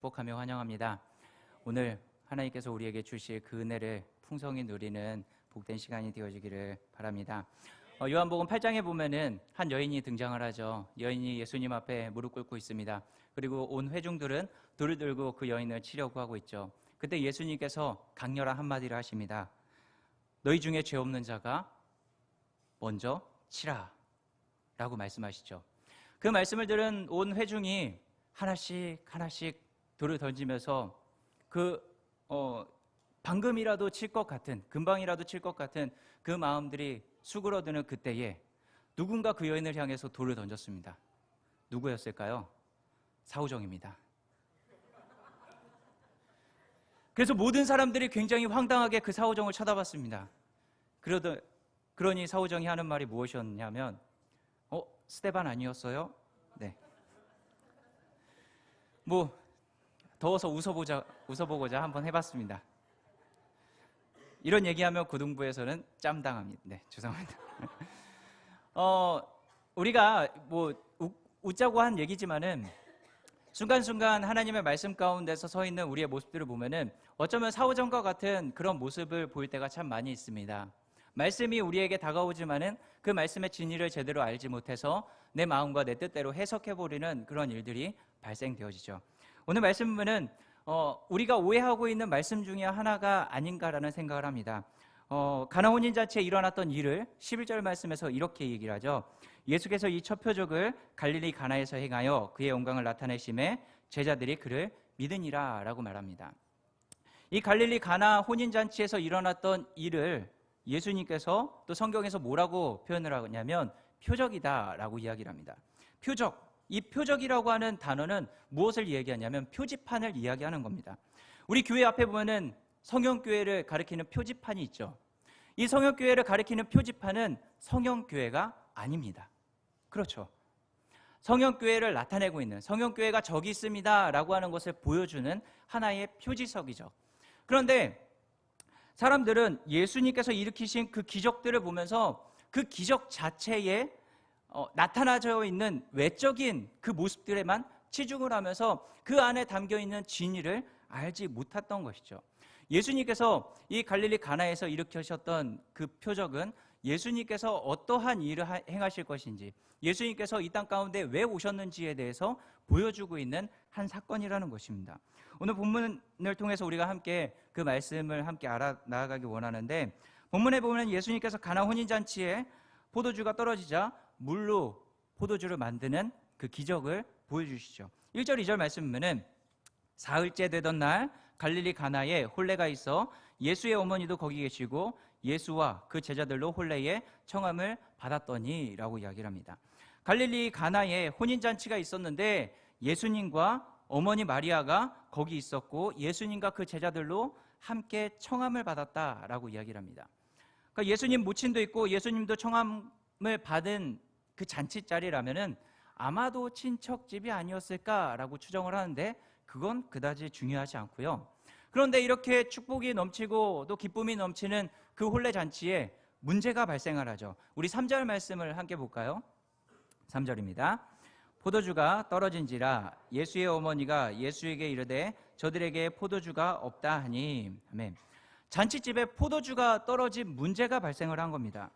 축복하며 환영합니다. 오늘 하나님께서 우리에게 주실 그 은혜를 풍성히 누리는 복된 시간이 되어지기를 바랍니다. 요한복음 8장에 보면은 한 여인이 등장을 하죠. 여인이 예수님 앞에 무릎 꿇고 있습니다. 그리고 온 회중들은 돌을 들고 그 여인을 치려고 하고 있죠. 그때 예수님께서 강렬한 한마디를 하십니다. 너희 중에 죄 없는 자가 먼저 치라 라고 말씀하시죠. 그 말씀을 들은 온 회중이 하나씩 돌을 던지면서 방금이라도 칠 것 같은, 금방이라도 칠 것 같은 그 마음들이 수그러드는 그때에 누군가 그 여인을 향해서 돌을 던졌습니다. 누구였을까요? 사오정입니다. 그래서 모든 사람들이 굉장히 황당하게 그 사오정을 쳐다봤습니다. 그러니 사오정이 하는 말이 무엇이었냐면 스데반 아니었어요? 네. 더워서 웃어보고자 한번 해봤습니다. 이런 얘기하면 고등부에서는 짬당합니다. 네, 죄송합니다. 우리가 웃자고 한 얘기지만은 순간순간 하나님의 말씀 가운데서 서 있는 우리의 모습들을 보면은 어쩌면 사오정과 같은 그런 모습을 보일 때가 참 많이 있습니다. 말씀이 우리에게 다가오지만은 그 말씀의 진리를 제대로 알지 못해서 내 마음과 내 뜻대로 해석해버리는 그런 일들이 발생되어지죠. 오늘 말씀은 우리가 오해하고 있는 말씀 중에 하나가 아닌가라는 생각을 합니다. 가나 혼인잔치에 일어났던 일을 11절 말씀에서 이렇게 얘기를 하죠. 예수께서 이 첫 표적을 갈릴리 가나에서 행하여 그의 영광을 나타내심에 제자들이 그를 믿으니라 라고 말합니다. 이 갈릴리 가나 혼인잔치에서 일어났던 일을 예수님께서 또 성경에서 뭐라고 표현을 하냐면 표적이다 라고 이야기를 합니다. 표적, 이 표적이라고 하는 단어는 무엇을 이야기하냐면 표지판을 이야기하는 겁니다. 우리 교회 앞에 보면은 성형교회를 가리키는 표지판이 있죠. 이 성형교회를 가리키는 표지판은 성형교회가 아닙니다. 그렇죠. 성형교회를 나타내고 있는, 성형교회가 저기 있습니다 라고 하는 것을 보여주는 하나의 표지석이죠. 그런데 사람들은 예수님께서 일으키신 그 기적들을 보면서 그 기적 자체에 나타나져 있는 외적인 그 모습들에만 치중을 하면서 그 안에 담겨있는 진리를 알지 못했던 것이죠. 예수님께서 이 갈릴리 가나에서 일으키셨던 그 표적은 예수님께서 어떠한 일을 행하실 것인지, 예수님께서 이 땅 가운데 왜 오셨는지에 대해서 보여주고 있는 한 사건이라는 것입니다. 오늘 본문을 통해서 우리가 함께 그 말씀을 함께 알아 나아가기 원하는데, 본문에 보면 예수님께서 가나 혼인잔치에 포도주가 떨어지자 물로 포도주를 만드는 그 기적을 보여주시죠. 1절 2절 말씀 보면은 사흘째 되던 날 갈릴리 가나에 혼례가 있어 예수의 어머니도 거기 계시고 예수와 그 제자들로 혼례의 청함을 받았더니 라고 이야기를 합니다. 갈릴리 가나에 혼인잔치가 있었는데 예수님과 어머니 마리아가 거기 있었고 예수님과 그 제자들로 함께 청함을 받았다라고 이야기를 합니다. 그러니까 예수님 모친도 있고 예수님도 청함을 받은 그 잔치 자리라면은 아마도 친척집이 아니었을까라고 추정을 하는데 그건 그다지 중요하지 않고요. 그런데 이렇게 축복이 넘치고 또 기쁨이 넘치는 그 혼례 잔치에 문제가 발생을 하죠. 우리 3절 말씀을 함께 볼까요? 3절입니다. 포도주가 떨어진지라 예수의 어머니가 예수에게 이르되 저들에게 포도주가 없다 하니. 아멘. 잔치집에 포도주가 떨어진 문제가 발생을 한 겁니다.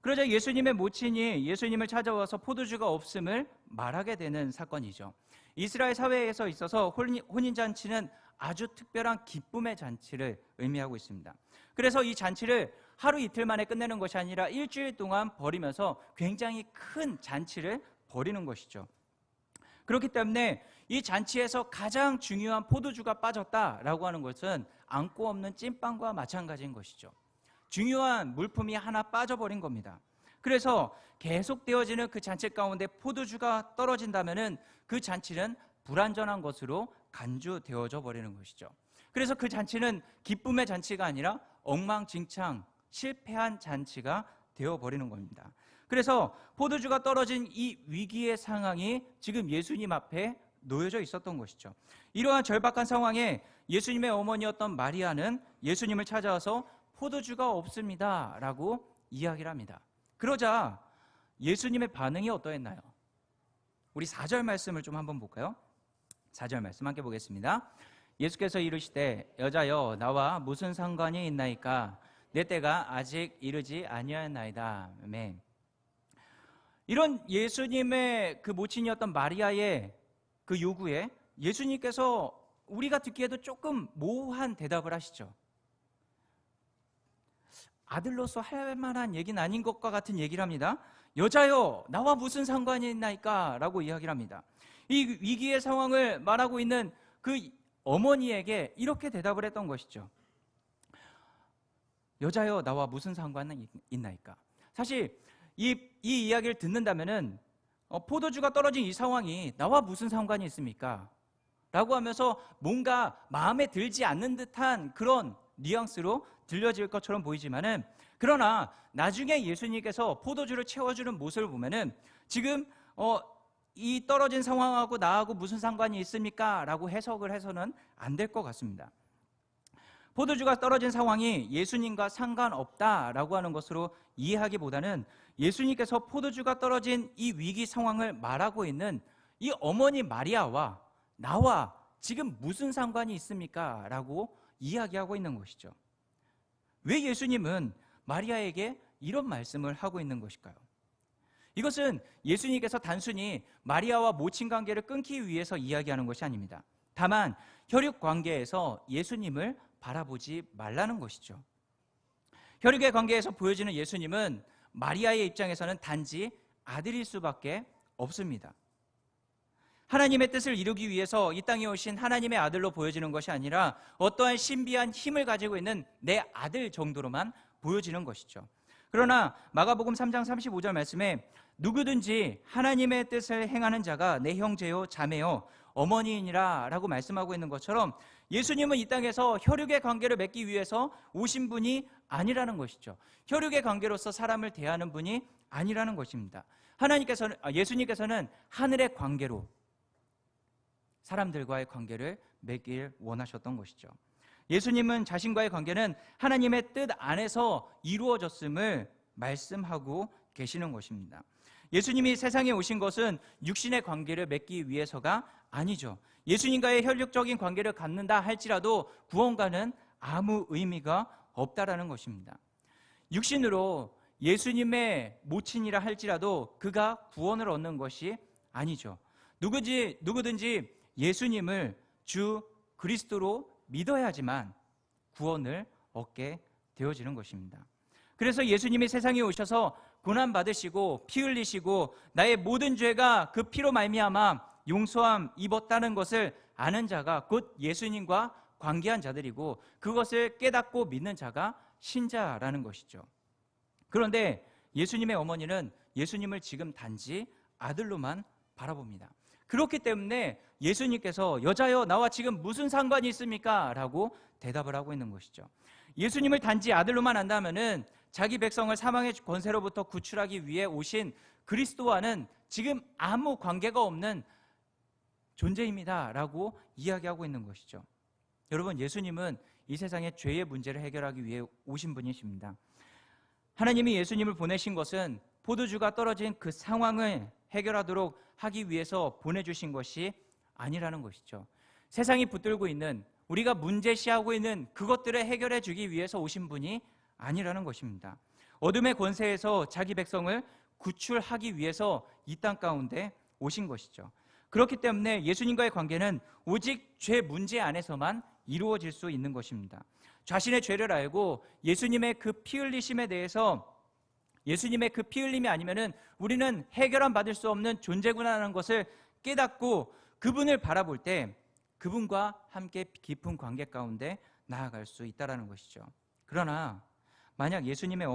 그러자 예수님의 모친이 예수님을 찾아와서 포도주가 없음을 말하게 되는 사건이죠. 이스라엘 사회에서 있어서 혼인잔치는 아주 특별한 기쁨의 잔치를 의미하고 있습니다. 그래서 이 잔치를 하루 이틀 만에 끝내는 것이 아니라 일주일 동안 벌이면서 굉장히 큰 잔치를 벌이는 것이죠. 그렇기 때문에 이 잔치에서 가장 중요한 포도주가 빠졌다라고 하는 것은 안고 없는 찐빵과 마찬가지인 것이죠. 중요한 물품이 하나 빠져버린 겁니다. 그래서 계속되어지는 그 잔치 가운데 포도주가 떨어진다면은 그 잔치는 불완전한 것으로 간주되어져 버리는 것이죠. 그래서 그 잔치는 기쁨의 잔치가 아니라 엉망진창 실패한 잔치가 되어버리는 겁니다. 그래서 포도주가 떨어진 이 위기의 상황이 지금 예수님 앞에 놓여져 있었던 것이죠. 이러한 절박한 상황에 예수님의 어머니였던 마리아는 예수님을 찾아와서 포도주가 없습니다 라고 이야기를 합니다. 그러자 예수님의 반응이 어떠했나요? 우리 4절 말씀을 좀 한번 볼까요? 4절 말씀 함께 보겠습니다. 예수께서 이르시되 여자여 나와 무슨 상관이 있나이까 내 때가 아직 이르지 아니하였나이다. 아멘. 이런 예수님의 그 모친이었던 마리아의 그 요구에 예수님께서 우리가 듣기에도 조금 모호한 대답을 하시죠. 아들로서 할 만한 얘기는 아닌 것과 같은 얘기를 합니다. 여자여 나와 무슨 상관이 있나이까 라고 이야기를 합니다. 이 위기의 상황을 말하고 있는 그 어머니에게 이렇게 대답을 했던 것이죠. 여자여 나와 무슨 상관은 있나이까. 사실 이 이야기를 듣는다면은 포도주가 떨어진 이 상황이 나와 무슨 상관이 있습니까? 라고 하면서 뭔가 마음에 들지 않는 듯한 그런 뉘앙스로 들려질 것처럼 보이지만은, 그러나 나중에 예수님께서 포도주를 채워주는 모습을 보면은 지금 이 떨어진 상황하고 나하고 무슨 상관이 있습니까? 라고 해석을 해서는 안 될 것 같습니다. 포도주가 떨어진 상황이 예수님과 상관없다라고 하는 것으로 이해하기보다는 예수님께서 포도주가 떨어진 이 위기 상황을 말하고 있는 이 어머니 마리아와 나와 지금 무슨 상관이 있습니까? 라고 이야기하고 있는 것이죠. 왜 예수님은 마리아에게 이런 말씀을 하고 있는 것일까요? 이것은 예수님께서 단순히 마리아와 모친 관계를 끊기 위해서 이야기하는 것이 아닙니다. 다만 혈육 관계에서 예수님을 바라보지 말라는 것이죠. 혈육의 관계에서 보여지는 예수님은 마리아의 입장에서는 단지 아들일 수밖에 없습니다. 하나님의 뜻을 이루기 위해서 이 땅에 오신 하나님의 아들로 보여지는 것이 아니라 어떠한 신비한 힘을 가지고 있는 내 아들 정도로만 보여지는 것이죠. 그러나 마가복음 3장 35절 말씀에 누구든지 하나님의 뜻을 행하는 자가 내 형제요 자매요 어머니이니라 라고 말씀하고 있는 것처럼 예수님은 이 땅에서 혈육의 관계를 맺기 위해서 오신 분이 아니라는 것이죠. 혈육의 관계로서 사람을 대하는 분이 아니라는 것입니다. 예수님께서는 하늘의 관계로 사람들과의 관계를 맺길 원하셨던 것이죠. 예수님은 자신과의 관계는 하나님의 뜻 안에서 이루어졌음을 말씀하고 계시는 것입니다. 예수님이 세상에 오신 것은 육신의 관계를 맺기 위해서가 아니죠. 예수님과의 혈육적인 관계를 갖는다 할지라도 구원과는 아무 의미가 없다라는 것입니다. 육신으로 예수님의 모친이라 할지라도 그가 구원을 얻는 것이 아니죠. 누구든지 예수님을 주 그리스도로 믿어야지만 구원을 얻게 되어지는 것입니다. 그래서 예수님이 세상에 오셔서 고난 받으시고 피 흘리시고 나의 모든 죄가 그 피로 말미암아 용서함 입었다는 것을 아는 자가 곧 예수님과 관계한 자들이고 그것을 깨닫고 믿는 자가 신자라는 것이죠. 그런데 예수님의 어머니는 예수님을 지금 단지 아들로만 바라봅니다. 그렇기 때문에 예수님께서 여자여 나와 지금 무슨 상관이 있습니까? 라고 대답을 하고 있는 것이죠. 예수님을 단지 아들로만 안다면은 자기 백성을 사망의 권세로부터 구출하기 위해 오신 그리스도와는 지금 아무 관계가 없는 존재입니다 라고 이야기하고 있는 것이죠. 여러분, 예수님은 이 세상의 죄의 문제를 해결하기 위해 오신 분이십니다. 하나님이 예수님을 보내신 것은 포도주가 떨어진 그 상황을 해결하도록 하기 위해서 보내주신 것이 아니라는 것이죠. 세상이 붙들고 있는, 우리가 문제시하고 있는 그것들을 해결해 주기 위해서 오신 분이 아니라는 것입니다. 어둠의 권세에서 자기 백성을 구출하기 위해서 이 땅 가운데 오신 것이죠. 그렇기 때문에 예수님과의 관계는 오직 죄 문제 안에서만 이루어질 수 있는 것입니다. 자신의 죄를 알고 예수님의 그 피 흘리심에 대해서, 예수님의 그 피 흘림이 아니면은 우리는 해결함 받을 수 없는 존재구나라는 것을 깨닫고 그분을 바라볼 때 그분과 함께 깊은 관계 가운데 나아갈 수 있다는 것이죠. 그러나 만약 예수님의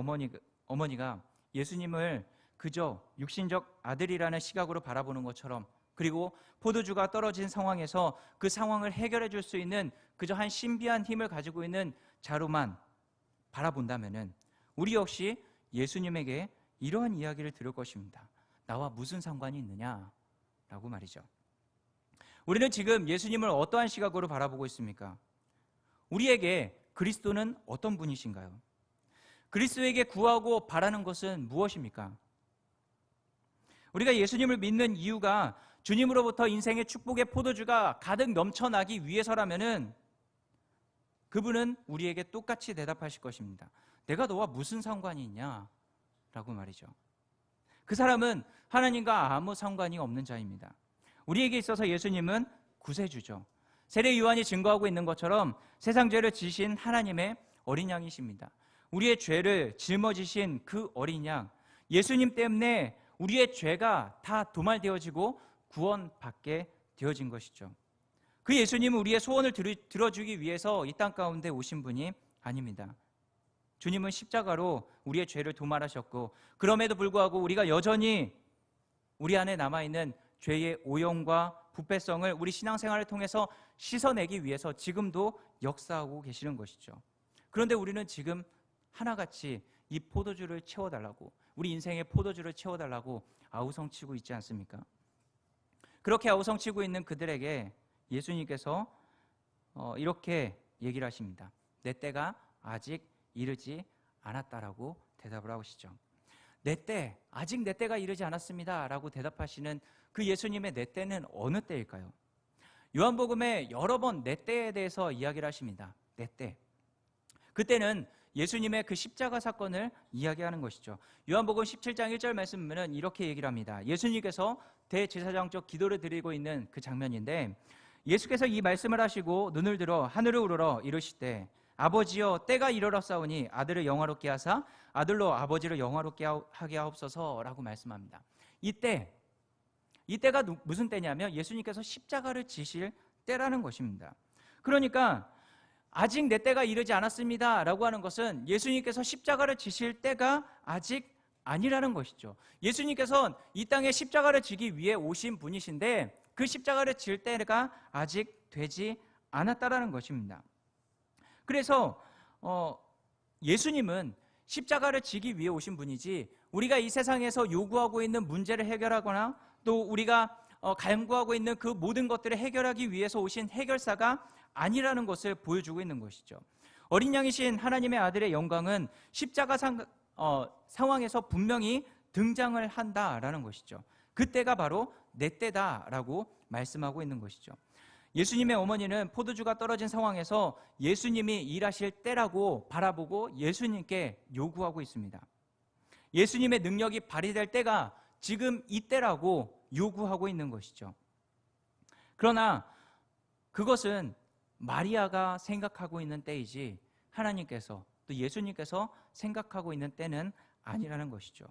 어머니가 예수님을 그저 육신적 아들이라는 시각으로 바라보는 것처럼, 그리고 포도주가 떨어진 상황에서 그 상황을 해결해 줄 수 있는 그저 한 신비한 힘을 가지고 있는 자로만 바라본다면은 우리 역시 예수님에게 이러한 이야기를 들을 것입니다. 나와 무슨 상관이 있느냐라고 말이죠. 우리는 지금 예수님을 어떠한 시각으로 바라보고 있습니까? 우리에게 그리스도는 어떤 분이신가요? 그리스도에게 구하고 바라는 것은 무엇입니까? 우리가 예수님을 믿는 이유가 주님으로부터 인생의 축복의 포도주가 가득 넘쳐나기 위해서라면은 그분은 우리에게 똑같이 대답하실 것입니다. 내가 너와 무슨 상관이 있냐? 라고 말이죠. 그 사람은 하나님과 아무 상관이 없는 자입니다. 우리에게 있어서 예수님은 구세주죠. 세례 요한이 증거하고 있는 것처럼 세상 죄를 지신 하나님의 어린 양이십니다. 우리의 죄를 짊어지신 그 어린 양, 예수님 때문에 우리의 죄가 다 도말되어지고 구원받게 되어진 것이죠. 그 예수님은 우리의 소원을 들어주기 위해서 이 땅 가운데 오신 분이 아닙니다. 주님은 십자가로 우리의 죄를 도말하셨고, 그럼에도 불구하고 우리가 여전히 우리 안에 남아있는 죄의 오염과 부패성을 우리 신앙생활을 통해서 씻어내기 위해서 지금도 역사하고 계시는 것이죠. 그런데 우리는 지금 하나같이 이 포도주를 채워달라고, 우리 인생의 포도주를 채워달라고 아우성치고 있지 않습니까? 그렇게 아우성치고 있는 그들에게 예수님께서 이렇게 얘기를 하십니다. 내 때가 아직 이르지 않았다라고 대답을 하시죠. 아직 내 때가 이르지 않았습니다 라고 대답하시는 그 예수님의 내 때는 어느 때일까요? 요한복음에 여러 번 내 때에 대해서 이야기를 하십니다. 내 때. 그때는 예수님의 그 십자가 사건을 이야기하는 것이죠. 요한복음 17장 1절 말씀 보면 이렇게 얘기를 합니다. 예수님께서 대제사장적 기도를 드리고 있는 그 장면인데, 예수께서 이 말씀을 하시고 눈을 들어 하늘을 우러러 이르시되 아버지여 때가 이르렀사오니 아들을 영화롭게 하사 아들로 아버지를 영화롭게 하게 하옵소서라고 말씀합니다. 이때가 무슨 때냐면 예수님께서 십자가를 지실 때라는 것입니다. 그러니까 아직 내 때가 이르지 않았습니다 라고 하는 것은 예수님께서 십자가를 지실 때가 아직 아니라는 것이죠. 예수님께서는 이 땅에 십자가를 지기 위해 오신 분이신데 그 십자가를 질 때가 아직 되지 않았다라는 것입니다. 그래서 예수님은 십자가를 지기 위해 오신 분이지, 우리가 이 세상에서 요구하고 있는 문제를 해결하거나 또 우리가 간구하고 있는 그 모든 것들을 해결하기 위해서 오신 해결사가 아니라는 것을 보여주고 있는 것이죠. 어린 양이신 하나님의 아들의 영광은 십자가 상황에서 분명히 등장을 한다라는 것이죠. 그때가 바로 내 때다라고 말씀하고 있는 것이죠. 예수님의 어머니는 포도주가 떨어진 상황에서 예수님이 일하실 때라고 바라보고 예수님께 요구하고 있습니다. 예수님의 능력이 발휘될 때가 지금 이때라고 요구하고 있는 것이죠. 그러나 그것은 마리아가 생각하고 있는 때이지 하나님께서 또 예수님께서 생각하고 있는 때는 아니라는 것이죠.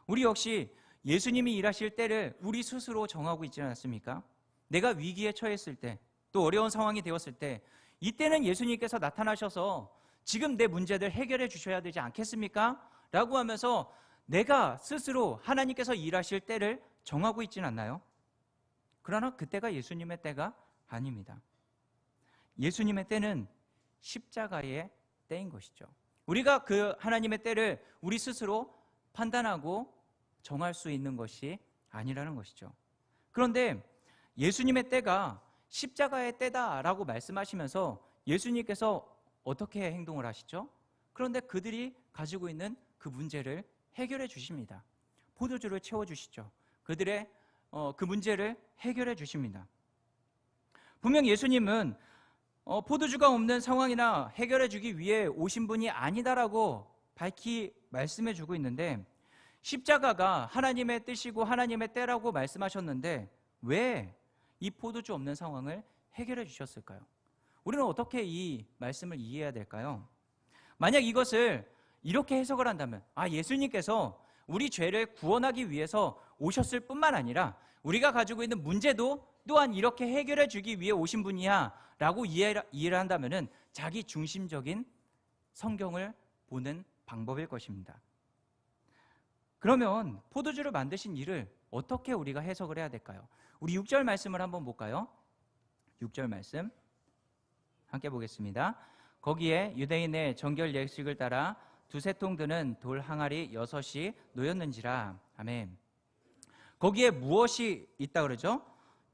우리 역시 예수님이 일하실 때를 우리 스스로 정하고 있지 않습니까? 내가 위기에 처했을 때, 또 어려운 상황이 되었을 때, 이때는 예수님께서 나타나셔서 지금 내 문제들 해결해 주셔야 되지 않겠습니까? 라고 하면서 내가 스스로 하나님께서 일하실 때를 정하고 있지는 않나요? 그러나 그때가 예수님의 때가 아닙니다. 예수님의 때는 십자가의 때인 것이죠. 우리가 그 하나님의 때를 우리 스스로 판단하고 정할 수 있는 것이 아니라는 것이죠. 그런데 예수님의 때가 십자가의 때다라고 말씀하시면서 예수님께서 어떻게 행동을 하시죠? 그런데 그들이 가지고 있는 그 문제를 해결해 주십니다. 포도주를 채워주시죠. 그들의 그 문제를 해결해 주십니다. 분명 예수님은 포도주가 없는 상황이나 해결해 주기 위해 오신 분이 아니다라고 밝히 말씀해 주고 있는데, 십자가가 하나님의 뜻이고 하나님의 때라고 말씀하셨는데 왜 이 포도주 없는 상황을 해결해 주셨을까요? 우리는 어떻게 이 말씀을 이해해야 될까요? 만약 이것을 이렇게 해석을 한다면, 예수님께서 우리 죄를 구원하기 위해서 오셨을 뿐만 아니라 우리가 가지고 있는 문제도 또한 이렇게 해결해 주기 위해 오신 분이야 라고 이해를 한다면 자기 중심적인 성경을 보는 방법일 것입니다. 그러면 포도주를 만드신 일을 어떻게 우리가 해석을 해야 될까요? 우리 6절 말씀을 한번 볼까요? 6절 말씀 함께 보겠습니다. 거기에 유대인의 정결 예식을 따라 두세 통 드는 돌 항아리 6이 놓였는지라. 아멘. 거기에 무엇이 있다 그러죠?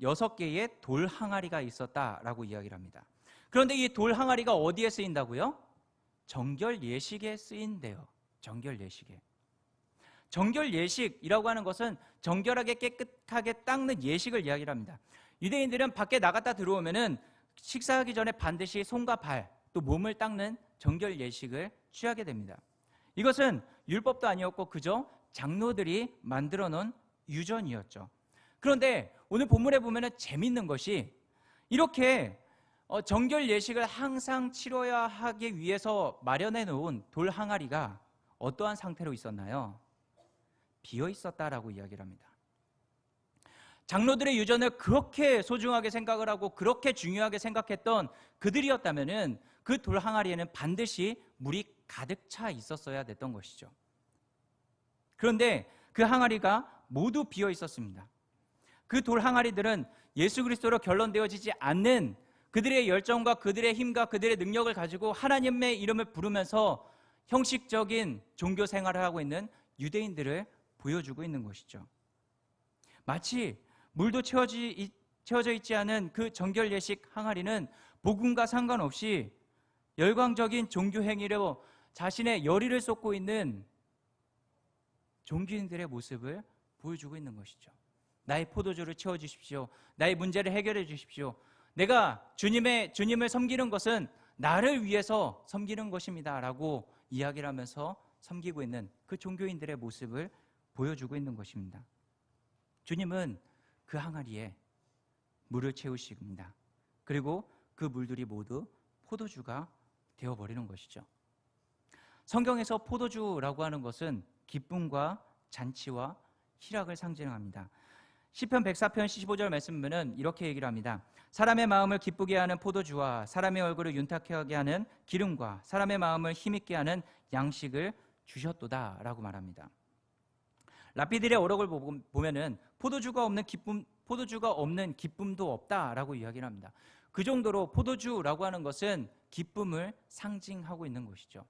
6개의 돌 항아리가 있었다라고 이야기를 합니다. 그런데 이 돌 항아리가 어디에 쓰인다고요? 정결 예식에 쓰인대요. 정결 예식에. 정결 예식이라고 하는 것은 정결하게 깨끗하게 닦는 예식을 이야기를 합니다. 유대인들은 밖에 나갔다 들어오면은 식사하기 전에 반드시 손과 발, 또 몸을 닦는 정결 예식을 취하게 됩니다. 이것은 율법도 아니었고 그저 장로들이 만들어 놓은 유전이었죠. 그런데 오늘 본문에 보면은 재밌는 것이 이렇게 정결 예식을 항상 치러야 하기 위해서 마련해 놓은 돌 항아리가 어떠한 상태로 있었나요? 비어 있었다라고 이야기를 합니다. 장로들의 유전을 그렇게 소중하게 생각을 하고 그렇게 중요하게 생각했던 그들이었다면은 그 돌 항아리에는 반드시 물이 가득 차 있었어야 됐던 것이죠. 그런데 그 항아리가 모두 비어 있었습니다. 그 돌 항아리들은 예수 그리스도로 결론되어지지 않는 그들의 열정과 그들의 힘과 그들의 능력을 가지고 하나님의 이름을 부르면서 형식적인 종교 생활을 하고 있는 유대인들을 보여주고 있는 것이죠. 마치 물도 채워져 있지 않은 그 정결 예식 항아리는 복음과 상관없이 열광적인 종교 행위로 자신의 열의를 쏟고 있는 종교인들의 모습을 보여주고 있는 것이죠. 나의 포도주를 채워주십시오. 나의 문제를 해결해 주십시오. 내가 주님을 섬기는 것은 나를 위해서 섬기는 것입니다 라고 이야기를 하면서 섬기고 있는 그 종교인들의 모습을 보여주고 있는 것입니다. 주님은 그 항아리에 물을 채우십니다. 그리고 그 물들이 모두 포도주가 되어버리는 것이죠. 성경에서 포도주라고 하는 것은 기쁨과 잔치와 희락을 상징합니다. 시편 104편 15절 말씀 보면 이렇게 얘기를 합니다. 사람의 마음을 기쁘게 하는 포도주와 사람의 얼굴을 윤탁하게 하는 기름과 사람의 마음을 힘있게 하는 양식을 주셨도다 라고 말합니다. 라피들의 어록을 보면은 포도주가 없는 기쁨도 없다라고 이야기를 합니다. 그 정도로 포도주라고 하는 것은 기쁨을 상징하고 있는 것이죠.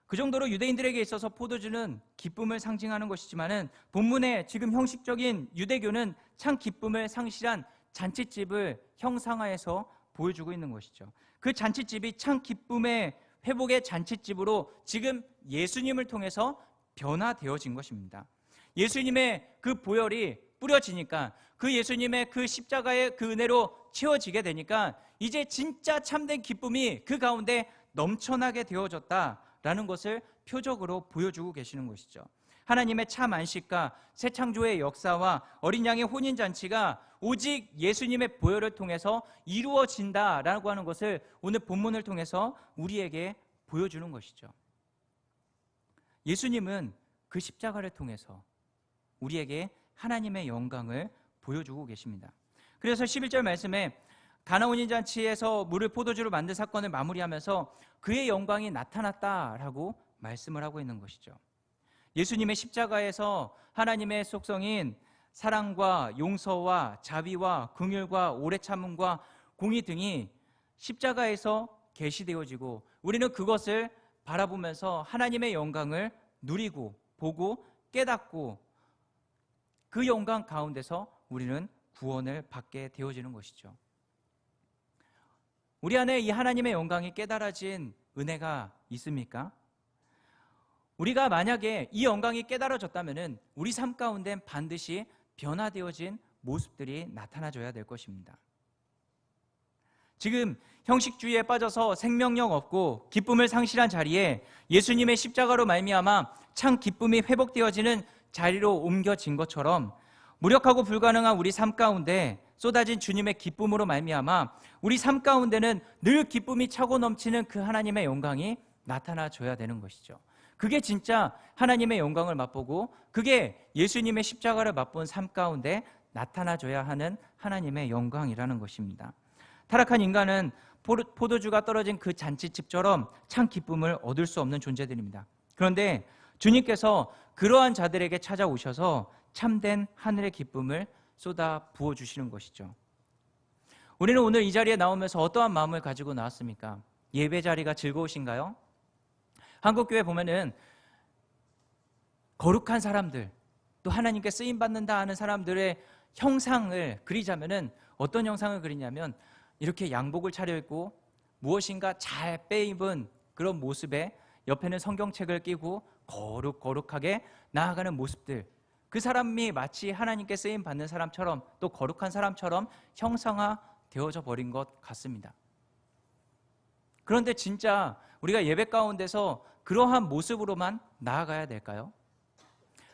그 정도로 유대인들에게 있어서 포도주는 기쁨을 상징하는 것이지만은 본문에 지금 형식적인 유대교는 참 기쁨을 상실한 잔치집을 형상화해서 보여주고 있는 것이죠. 그 잔치집이 참 기쁨의 회복의 잔치집으로 지금 예수님을 통해서 변화되어진 것입니다. 예수님의 그 보혈이 뿌려지니까 그 예수님의 그 십자가의 그 은혜로 채워지게 되니까 이제 진짜 참된 기쁨이 그 가운데 넘쳐나게 되어졌다라는 것을 표적으로 보여주고 계시는 것이죠. 하나님의 참 안식과 새 창조의 역사와 어린 양의 혼인잔치가 오직 예수님의 보혈을 통해서 이루어진다라고 하는 것을 오늘 본문을 통해서 우리에게 보여주는 것이죠. 예수님은 그 십자가를 통해서 우리에게 하나님의 영광을 보여주고 계십니다. 그래서 11절 말씀에 가나 혼인잔치에서 물을 포도주로 만든 사건을 마무리하면서 그의 영광이 나타났다라고 말씀을 하고 있는 것이죠. 예수님의 십자가에서 하나님의 속성인 사랑과 용서와 자비와 긍휼과 오래 참음과 공의 등이 십자가에서 계시되어지고 우리는 그것을 바라보면서 하나님의 영광을 누리고 보고 깨닫고 그 영광 가운데서 우리는 구원을 받게 되어지는 것이죠. 우리 안에 이 하나님의 영광이 깨달아진 은혜가 있습니까? 우리가 만약에 이 영광이 깨달아졌다면 우리 삶 가운데 반드시 변화되어진 모습들이 나타나줘야 될 것입니다. 지금 형식주의에 빠져서 생명력 없고 기쁨을 상실한 자리에 예수님의 십자가로 말미암아 참 기쁨이 회복되어지는 자리로 옮겨진 것처럼 무력하고 불가능한 우리 삶 가운데 쏟아진 주님의 기쁨으로 말미암아 우리 삶 가운데는 늘 기쁨이 차고 넘치는 그 하나님의 영광이 나타나줘야 되는 것이죠. 그게 진짜 하나님의 영광을 맛보고 그게 예수님의 십자가를 맛본 삶 가운데 나타나줘야 하는 하나님의 영광이라는 것입니다. 타락한 인간은 포도주가 떨어진 그 잔치집처럼 참 기쁨을 얻을 수 없는 존재들입니다. 그런데 주님께서 그러한 자들에게 찾아오셔서 참된 하늘의 기쁨을 쏟아 부어주시는 것이죠. 우리는 오늘 이 자리에 나오면서 어떠한 마음을 가지고 나왔습니까? 예배 자리가 즐거우신가요? 한국교회 보면은 거룩한 사람들, 또 하나님께 쓰임받는다 하는 사람들의 형상을 그리자면은 어떤 형상을 그리냐면 이렇게 양복을 차려입고 무엇인가 잘 빼입은 그런 모습에 옆에는 성경책을 끼고 거룩하게 나아가는 모습들, 그 사람이 마치 하나님께 쓰임 받는 사람처럼 또 거룩한 사람처럼 형상화되어져 버린 것 같습니다. 그런데 진짜 우리가 예배 가운데서 그러한 모습으로만 나아가야 될까요?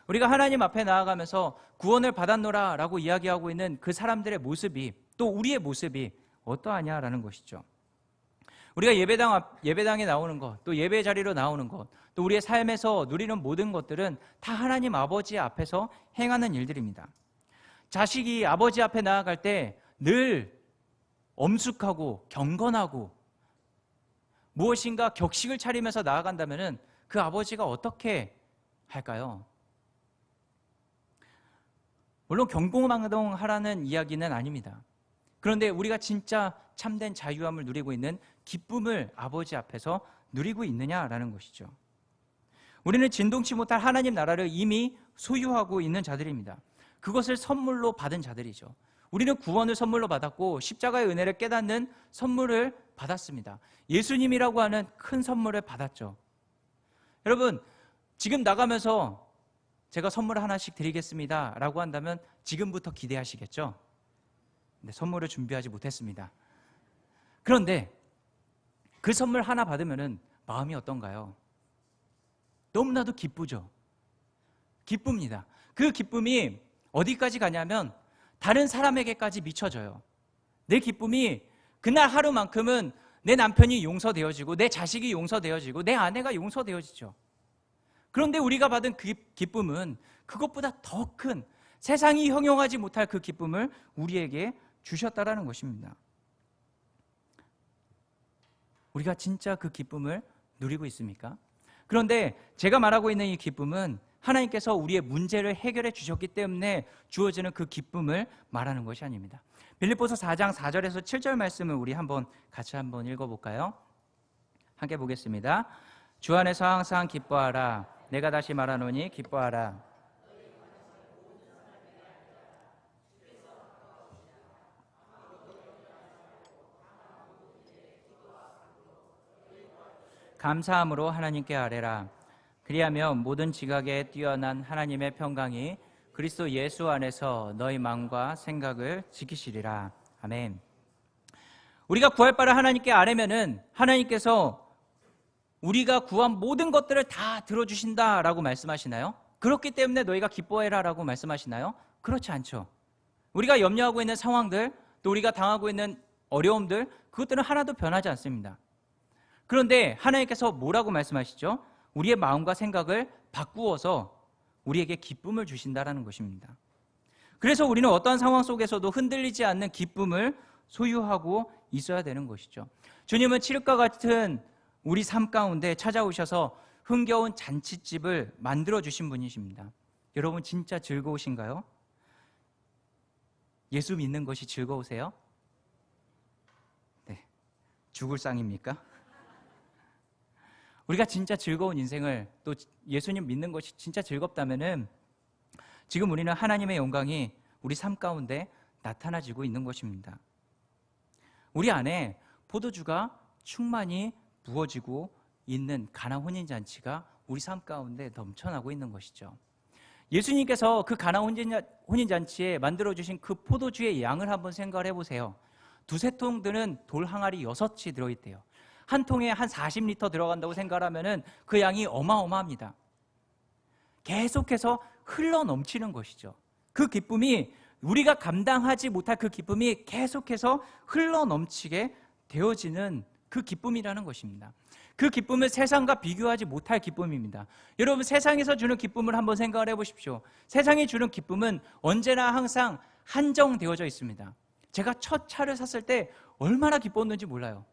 우리가 하나님 앞에 나아가면서 구원을 받았노라 라고 이야기하고 있는 그 사람들의 모습이, 또 우리의 모습이 어떠하냐라는 것이죠. 우리가 예배당에 나오는 것, 또 예배 자리로 나오는 것, 또 우리의 삶에서 누리는 모든 것들은 다 하나님 아버지 앞에서 행하는 일들입니다. 자식이 아버지 앞에 나아갈 때 늘 엄숙하고 경건하고 무엇인가 격식을 차리면서 나아간다면 그 아버지가 어떻게 할까요? 물론 경공망동하라는 이야기는 아닙니다. 그런데 우리가 진짜 참된 자유함을 누리고 있는 기쁨을 아버지 앞에서 누리고 있느냐라는 것이죠. 우리는 진동치 못할 하나님 나라를 이미 소유하고 있는 자들입니다. 그것을 선물로 받은 자들이죠. 우리는 구원을 선물로 받았고 십자가의 은혜를 깨닫는 선물을 받았습니다. 예수님이라고 하는 큰 선물을 받았죠. 여러분, 지금 나가면서 제가 선물 하나씩 드리겠습니다 라고 한다면 지금부터 기대하시겠죠? 네, 선물을 준비하지 못했습니다. 그런데 그 선물 하나 받으면 마음이 어떤가요? 너무나도 기쁘죠. 기쁩니다. 그 기쁨이 어디까지 가냐면 다른 사람에게까지 미쳐져요. 내 기쁨이 그날 하루만큼은 내 남편이 용서되어지고 내 자식이 용서되어지고 내 아내가 용서되어지죠. 그런데 우리가 받은 그 기쁨은 그것보다 더 큰, 세상이 형용하지 못할 그 기쁨을 우리에게 주셨다라는 것입니다. 우리가 진짜 그 기쁨을 누리고 있습니까? 그런데 제가 말하고 있는 이 기쁨은 하나님께서 우리의 문제를 해결해 주셨기 때문에 주어지는 그 기쁨을 말하는 것이 아닙니다. 빌립보서 4장 4절에서 7절 말씀을 우리 같이 한번 읽어볼까요? 함께 보겠습니다. 주 안에서 항상 기뻐하라. 내가 다시 말하노니 기뻐하라. 감사함으로 하나님께 아뢰라. 그리하면 모든 지각에 뛰어난 하나님의 평강이 그리스도 예수 안에서 너희 마음과 생각을 지키시리라. 아멘. 우리가 구할 바를 하나님께 아뢰면은 하나님께서 우리가 구한 모든 것들을 다 들어주신다라고 말씀하시나요? 그렇기 때문에 너희가 기뻐해라라고 말씀하시나요? 그렇지 않죠. 우리가 염려하고 있는 상황들, 또 우리가 당하고 있는 어려움들, 그것들은 하나도 변하지 않습니다. 그런데 하나님께서 뭐라고 말씀하시죠? 우리의 마음과 생각을 바꾸어서 우리에게 기쁨을 주신다라는 것입니다. 그래서 우리는 어떠한 상황 속에서도 흔들리지 않는 기쁨을 소유하고 있어야 되는 것이죠. 주님은 칠흑과 같은 우리 삶 가운데 찾아오셔서 흥겨운 잔치집을 만들어주신 분이십니다. 여러분 진짜 즐거우신가요? 예수 믿는 것이 즐거우세요? 네, 죽을 상입니까? 우리가 진짜 즐거운 인생을, 또 예수님 믿는 것이 진짜 즐겁다면은 지금 우리는 하나님의 영광이 우리 삶 가운데 나타나지고 있는 것입니다. 우리 안에 포도주가 충만히 부어지고 있는 가나 혼인잔치가 우리 삶 가운데 넘쳐나고 있는 것이죠. 예수님께서 그 가나 혼인잔치에 만들어주신 그 포도주의 양을 한번 생각을 해보세요. 두세 통 드는 돌 항아리 6이 들어있대요. 한 통에 한 40리터 들어간다고 생각하면 그 양이 어마어마합니다. 계속해서 흘러 넘치는 것이죠. 그 기쁨이, 우리가 감당하지 못할 그 기쁨이 계속해서 흘러 넘치게 되어지는 그 기쁨이라는 것입니다. 그 기쁨은 세상과 비교하지 못할 기쁨입니다. 여러분, 세상에서 주는 기쁨을 한번 생각을 해보십시오. 세상이 주는 기쁨은 언제나 항상 한정되어져 있습니다. 제가 첫 차를 샀을 때 얼마나 기뻤는지 몰라요.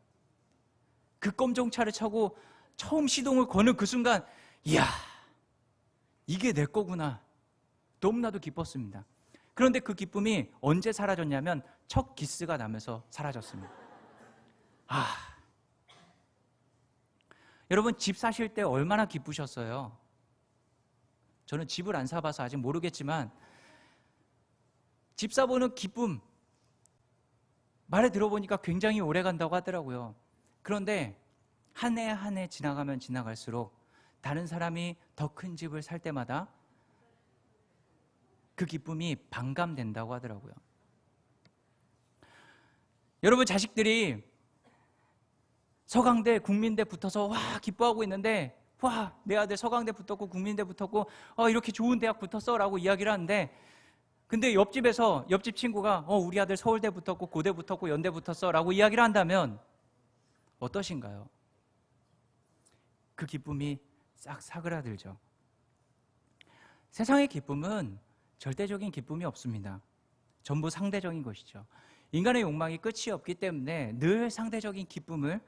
그 검정차를 차고 처음 시동을 거는 그 순간, 이야, 이게 내 거구나. 너무나도 기뻤습니다. 그런데 그 기쁨이 언제 사라졌냐면 첫 기스가 나면서 사라졌습니다. 여러분, 집 사실 때 얼마나 기쁘셨어요? 저는 집을 안 사봐서 아직 모르겠지만 집 사보는 기쁨, 말을 들어보니까 굉장히 오래 간다고 하더라고요. 그런데 한 해 한 해 지나가면 지나갈수록 다른 사람이 더 큰 집을 살 때마다 그 기쁨이 반감된다고 하더라고요. 여러분, 자식들이 서강대, 국민대 붙어서 와 기뻐하고 있는데, 와 내 아들 서강대 붙었고 국민대 붙었고 이렇게 좋은 대학 붙었어 라고 이야기를 하는데, 근데 옆집 친구가 우리 아들 서울대 붙었고 고대 붙었고 연대 붙었어 라고 이야기를 한다면 어떠신가요? 그 기쁨이 싹 사그라들죠. 세상의 기쁨은 절대적인 기쁨이 없습니다. 전부 상대적인 것이죠. 인간의 욕망이 끝이 없기 때문에 늘 상대적인 기쁨을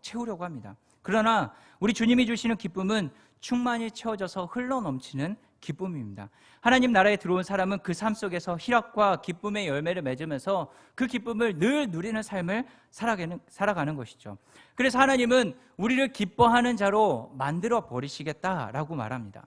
채우려고 합니다. 그러나 우리 주님이 주시는 기쁨은 충만히 채워져서 흘러넘치는 기쁨입니다. 하나님 나라에 들어온 사람은 그 삶 속에서 희락과 기쁨의 열매를 맺으면서 그 기쁨을 늘 누리는 삶을 살아가는 것이죠. 그래서 하나님은 우리를 기뻐하는 자로 만들어 버리시겠다라고 말합니다.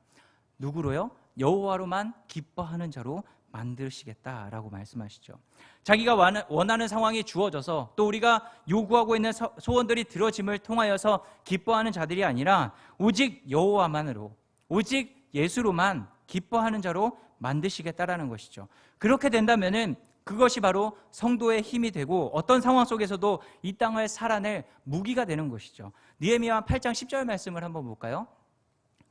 누구로요? 여호와로만 기뻐하는 자로 만드시겠다라고 말씀하시죠. 자기가 원하는 상황이 주어져서 또 우리가 요구하고 있는 소원들이 들어짐을 통하여서 기뻐하는 자들이 아니라 오직 여호와만으로, 오직 예수로만 기뻐하는 자로 만드시겠다라는 것이죠. 그렇게 된다면은 그것이 바로 성도의 힘이 되고 어떤 상황 속에서도 이 땅을 살아낼 무기가 되는 것이죠. 느헤미야 8장 10절 말씀을 한번 볼까요?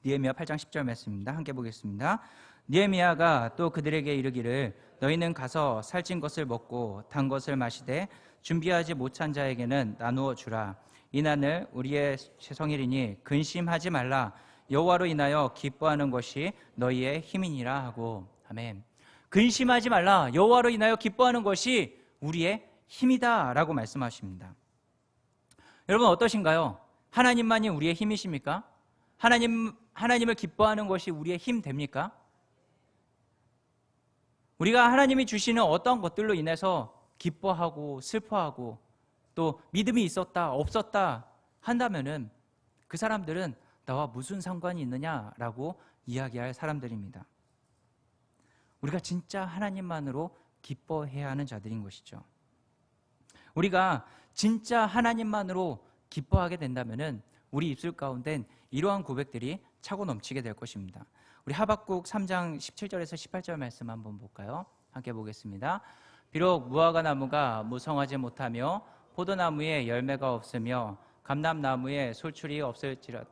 느헤미야 8장 10절 말씀입니다. 함께 보겠습니다. 느헤미야가 또 그들에게 이르기를 너희는 가서 살찐 것을 먹고 단 것을 마시되 준비하지 못한 자에게는 나누어 주라. 이날은 우리의 세성일이니 근심하지 말라. 여호와로 인하여 기뻐하는 것이 너희의 힘이니라 하고. 아멘. 근심하지 말라. 여호와로 인하여 기뻐하는 것이 우리의 힘이다 라고 말씀하십니다. 여러분 어떠신가요? 하나님만이 우리의 힘이십니까? 하나님을 기뻐하는 것이 우리의 힘 됩니까? 우리가 하나님이 주시는 어떤 것들로 인해서 기뻐하고 슬퍼하고 또 믿음이 있었다 없었다 한다면은 그 사람들은 나와 무슨 상관이 있느냐라고 이야기할 사람들입니다. 우리가 진짜 하나님만으로 기뻐해야 하는 자들인 것이죠. 우리가 진짜 하나님만으로 기뻐하게 된다면은 우리 입술 가운데는 이러한 고백들이 차고 넘치게 될 것입니다. 우리 하박국 3장 17절에서 18절 말씀 한번 볼까요? 함께 보겠습니다. 비록 무화과 나무가 무성하지 못하며 포도나무에 열매가 없으며 감람나무에 솔출이 없을지라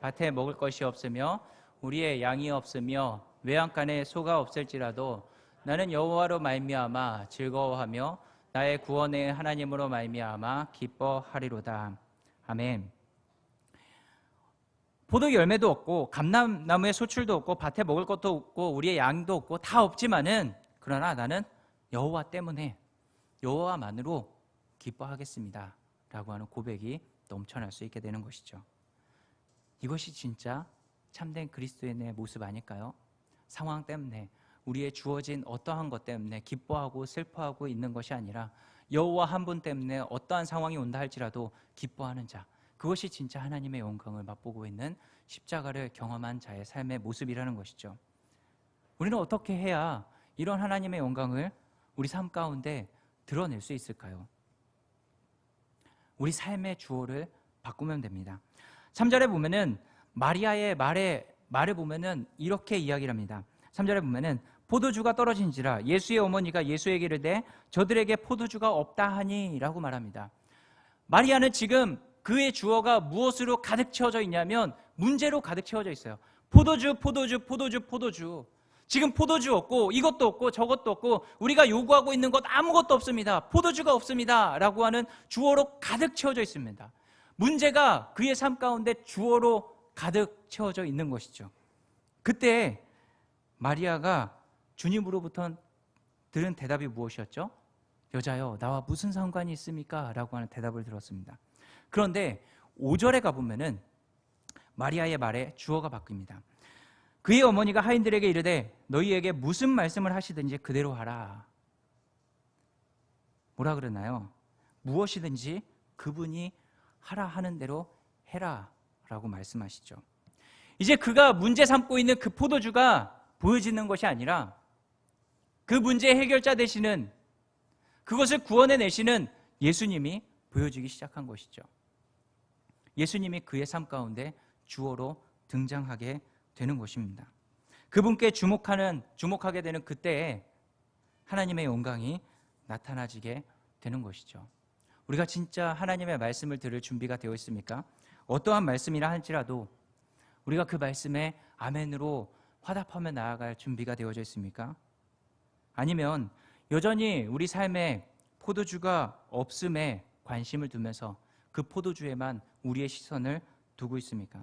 밭에 먹을 것이 없으며 우리의 양이 없으며 외양간에 소가 없을지라도 나는 여호와로 말미암아 즐거워하며 나의 구원의 하나님으로 말미암아 기뻐하리로다. 아멘. 포도 열매도 없고 감람나무에 소출도 없고 밭에 먹을 것도 없고 우리의 양도 없고 다 없지만은 그러나 나는 여호와 때문에 여호와만으로 기뻐하겠습니다 라고 하는 고백이 넘쳐날 수 있게 되는 것이죠. 이것이 진짜 참된 그리스도인의 모습 아닐까요? 상황 때문에 우리의 주어진 어떠한 것 때문에 기뻐하고 슬퍼하고 있는 것이 아니라 여호와 한 분 때문에 어떠한 상황이 온다 할지라도 기뻐하는 자, 그것이 진짜 하나님의 영광을 맛보고 있는 십자가를 경험한 자의 삶의 모습이라는 것이죠. 우리는 어떻게 해야 이런 하나님의 영광을 우리 삶 가운데 드러낼 수 있을까요? 우리 삶의 주어를 바꾸면 됩니다. 3절에 보면은 마리아의 말을 보면은 이렇게 이야기를 합니다. 3절에 보면은 포도주가 떨어진지라 예수의 어머니가 예수에게 이르되 저들에게 포도주가 없다 하니 라고 말합니다. 마리아는 지금 그의 주어가 무엇으로 가득 채워져 있냐면 문제로 가득 채워져 있어요. 포도주. 지금 포도주 없고 이것도 없고 저것도 없고 우리가 요구하고 있는 것 아무것도 없습니다. 포도주가 없습니다 라고 하는 주어로 가득 채워져 있습니다. 문제가 그의 삶 가운데 주어로 가득 채워져 있는 것이죠. 그때 마리아가 주님으로부터 들은 대답이 무엇이었죠? 여자여 나와 무슨 상관이 있습니까? 라고 하는 대답을 들었습니다. 그런데 5절에 가보면은 마리아의 말에 주어가 바뀝니다. 그의 어머니가 하인들에게 이르되 너희에게 무슨 말씀을 하시든지 그대로 하라. 뭐라 그러나요? 무엇이든지 그분이 하라 하는 대로 해라 라고 말씀하시죠. 이제 그가 문제 삼고 있는 그 포도주가 보여지는 것이 아니라 그 문제의 해결자 되시는, 그것을 구원해내시는 예수님이 보여지기 시작한 것이죠. 예수님이 그의 삶 가운데 주어로 등장하게 되는 것입니다. 그분께 주목하게 되는 그때에 하나님의 영광이 나타나지게 되는 것이죠. 우리가 진짜 하나님의 말씀을 들을 준비가 되어 있습니까? 어떠한 말씀이라 할지라도 우리가 그 말씀에 아멘으로 화답하며 나아갈 준비가 되어져 있습니까? 아니면 여전히 우리 삶에 포도주가 없음에 관심을 두면서 그 포도주에만 우리의 시선을 두고 있습니까?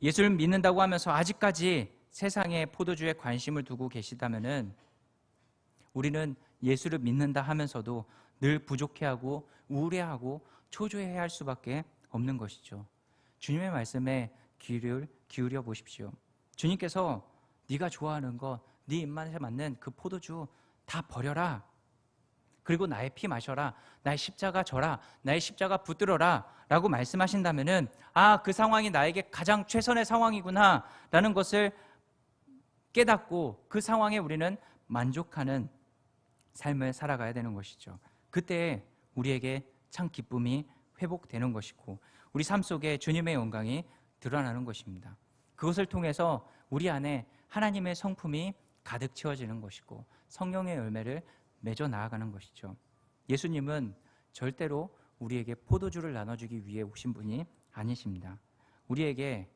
예수를 믿는다고 하면서 아직까지 세상의 포도주에 관심을 두고 계시다면은 우리는 예수를 믿는다 하면서도 늘 부족해하고 우울해하고 초조해야 할 수밖에 없는 것이죠. 주님의 말씀에 귀를 기울여 보십시오. 주님께서 네가 좋아하는 것, 네 입맛에 맞는 그 포도주 다 버려라. 그리고 나의 피 마셔라. 나의 십자가 져라. 나의 십자가 붙들어라. 라고 말씀하신다면은 그 상황이 나에게 가장 최선의 상황이구나 라는 것을 깨닫고 그 상황에 우리는 만족하는 삶을 살아가야 되는 것이죠. 그때 우리에게 참 기쁨이 회복되는 것이고 우리 삶 속에 주님의 영광이 드러나는 것입니다. 그것을 통해서 우리 안에 하나님의 성품이 가득 채워지는 것이고 성령의 열매를 맺어 나아가는 것이죠. 예수님은 절대로 우리에게 포도주를 나눠주기 위해 오신 분이 아니십니다. 우리에게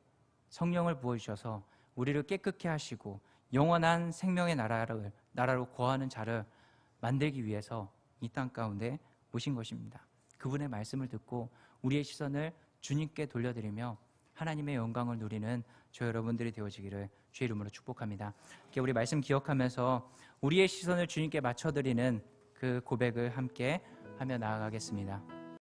성령을 부어주셔서 우리를 깨끗게 하시고 영원한 생명의 나라로 거하는 자를 만들기 위해서 이 땅 가운데 오신 것입니다. 그분의 말씀을 듣고 우리의 시선을 주님께 돌려드리며 하나님의 영광을 누리는 저 여러분들이 되어지기를 주의 이름으로 축복합니다. 이렇게 우리 말씀 기억하면서 우리의 시선을 주님께 맞춰드리는 그 고백을 함께 하며 나아가겠습니다.